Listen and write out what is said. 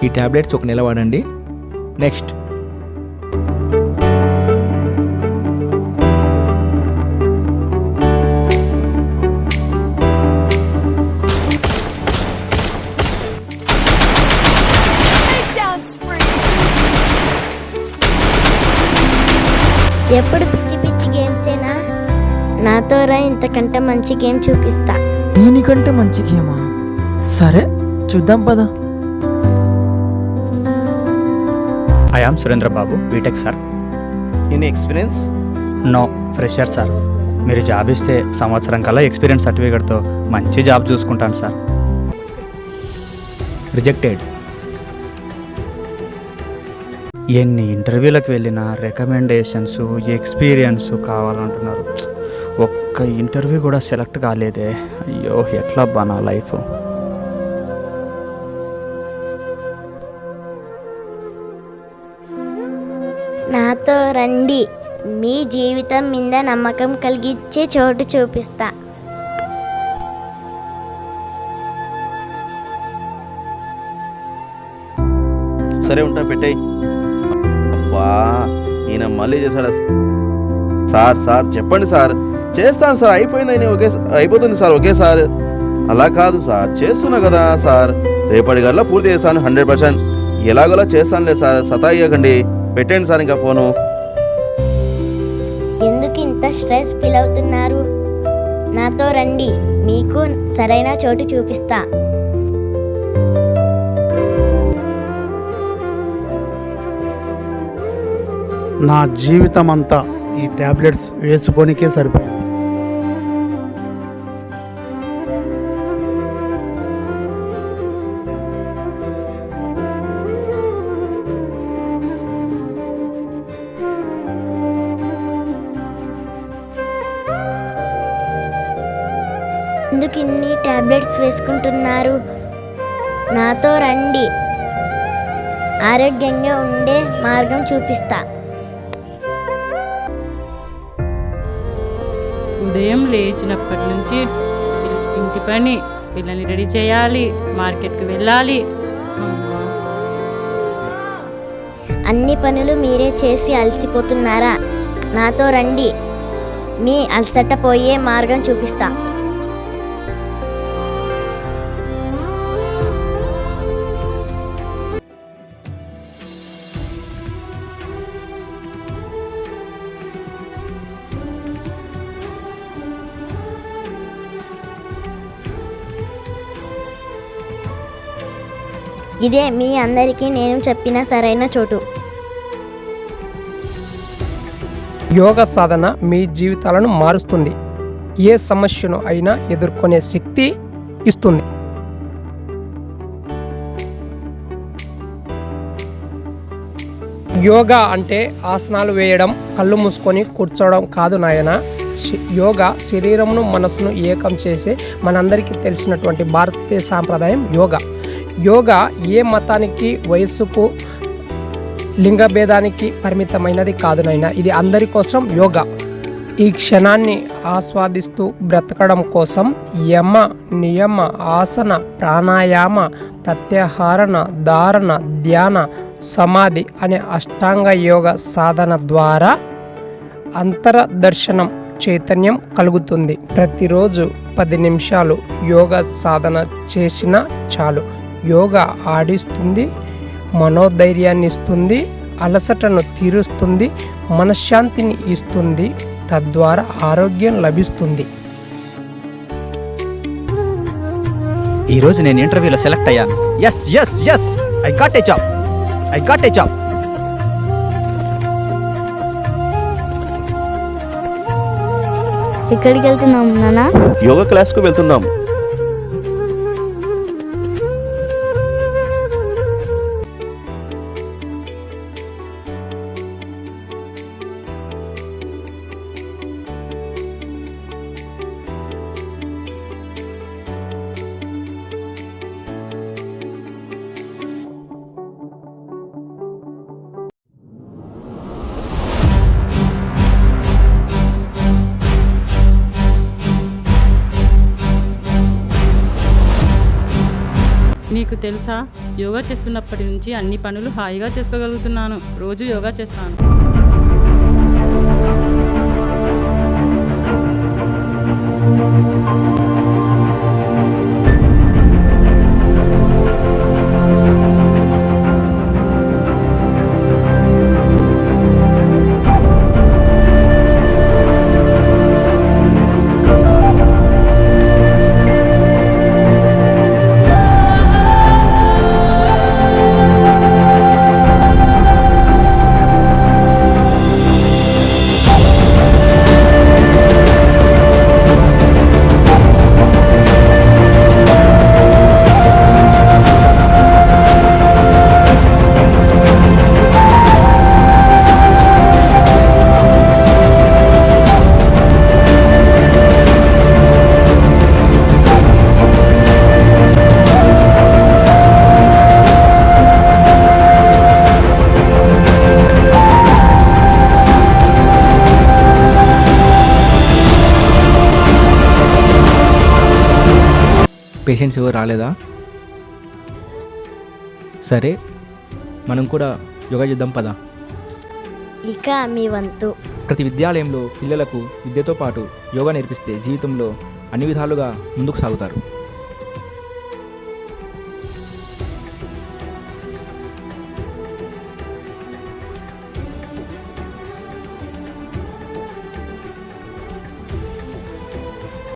ఈ ట్యాబ్లెట్స్ 1 నెల వాడండి. నెక్స్ట్ ఎప్పుడు పిచ్చి పిచ్చి గేమ్సేనా? నాతో రా, ఇంతకంటే మంచి గేమ్ చూపిస్తా. దీనికంటే మంచి గేమా? సరే చూద్దాం పద. I am Surendra Babu, B Tech sir. Any experience? No, fresher sir. మీరు జాబ్ ఇస్తే సంవత్సరం కల్లా ఎక్స్పీరియన్స్ సర్టిఫికేట్తో మంచి జాబ్ చూసుకుంటాను సార్. రిజెక్టెడ్. ఎన్ని ఇంటర్వ్యూలకు వెళ్ళినా రికమెండేషన్స్, ఎక్స్పీరియన్స్ కావాలంటున్నారు. ఒక్క ఇంటర్వ్యూ కూడా సెలెక్ట్ కాలేదే. అయ్యో, ఎట్లా అబ్బా నా లైఫ్. నాతో రండి, మీ జీవితం మీద నమ్మకం కలిగించే చోటు చూపిస్తా. సరే ఉంటా, పెట్టాయి. అబ్బా, ఈయన మళ్ళీ చేశాడా? సార్ చెప్పండి సార్. చేస్తాను సార్, అయిపోతుంది సార్ ఒకేసారి. అలా కాదు సార్, చేస్తున్నా కదా సార్. రేపటి గల్లా పూర్తి చేస్తాను 100%. ఎలాగోలా చేస్తానులే సార్, సతాయియకండి. పెట్టండి సార్ ఇంకా ఫోను. ఎందుకు ఇంత స్ట్రెస్ ఫీల్ అవుతున్నారు? నాతో రండి, మీకు సరైన చోటు చూపిస్తా. నా జీవితం అంతా ఈ టాబ్లెట్స్ వేసుకోనికే సరిపోయింది. ఎందుకు ఇన్ని టాబ్లెట్స్ వేసుకుంటున్నారు? నాతో రండి, ఆరోగ్యంగా ఉండే మార్గం చూపిస్తా. ఉదయం లేచినప్పటి నుంచి ఇంటి పని, పిల్లల్ని రెడీ చేయాలి, మార్కెట్కి వెళ్ళాలి. అన్ని పనులు మీరే చేసి అలసిపోతున్నారా? నాతో రండి, మీ అలసట పోయే మార్గం చూపిస్తా. ఇదే మీ అందరికీ నేను చెప్పిన సరైన చోటు. యోగ సాధన మీ జీవితాలను మారుస్తుంది. ఏ సమస్యను అయినా ఎదుర్కొనే శక్తి ఇస్తుంది. యోగా అంటే ఆసనాలు వేయడం, కళ్ళు మూసుకొని కూర్చోవడం కాదు నాయన. యోగా శరీరమును మనసును ఏకం చేసే మనందరికీ తెలిసినటువంటి భారతీయ సాంప్రదాయం యోగా. యోగా ఏ మతానికి, వయస్సుకు, లింగ భేదానికి పరిమితమైనది కాదు నాయన. ఇది అందరి కోసం యోగా. ఈ క్షణాన్ని ఆస్వాదిస్తూ బ్రతకడం కోసం యమ, నియమ, ఆసన, ప్రాణాయామ, ప్రత్యాహారణ, ధారణ, ధ్యాన, సమాధి అనే అష్టాంగ యోగ సాధన ద్వారా అంతరదర్శనం, చైతన్యం కలుగుతుంది. ప్రతిరోజు 10 నిమిషాలు యోగా సాధన చేసినా చాలు. యోగా ఆడిస్తుంది, మనోధైర్యాన్ని ఇస్తుంది, అలసటను తీరుస్తుంది, మనశ్శాంతిని ఇస్తుంది. తద్వారా ఆరోగ్యం లభిస్తుంది. ఈరోజు నేను ఇంటర్వ్యూలో సెలెక్ట్ అయ్యాను. Yes I got a job. ఎక్కడికి వెళ్తున్నాం నాన్న? యోగా క్లాస్కు వెళ్తున్నాం. నీకు తెలుసా, యోగా చేస్తున్నప్పటి నుంచి అన్ని పనులు హాయిగా చేసుకోగలుగుతున్నాను. రోజు యోగా చేస్తాను. పేషెంట్స్ ఎవరు రాలేదా? సరే, మనం కూడా యోగా చేద్దాం పదా. ఇక మీ వంతు. ప్రతి విద్యాలయంలో పిల్లలకు విద్యతో పాటు యోగా నేర్పిస్తే జీవితంలో అన్ని విధాలుగా ముందుకు సాగుతారు.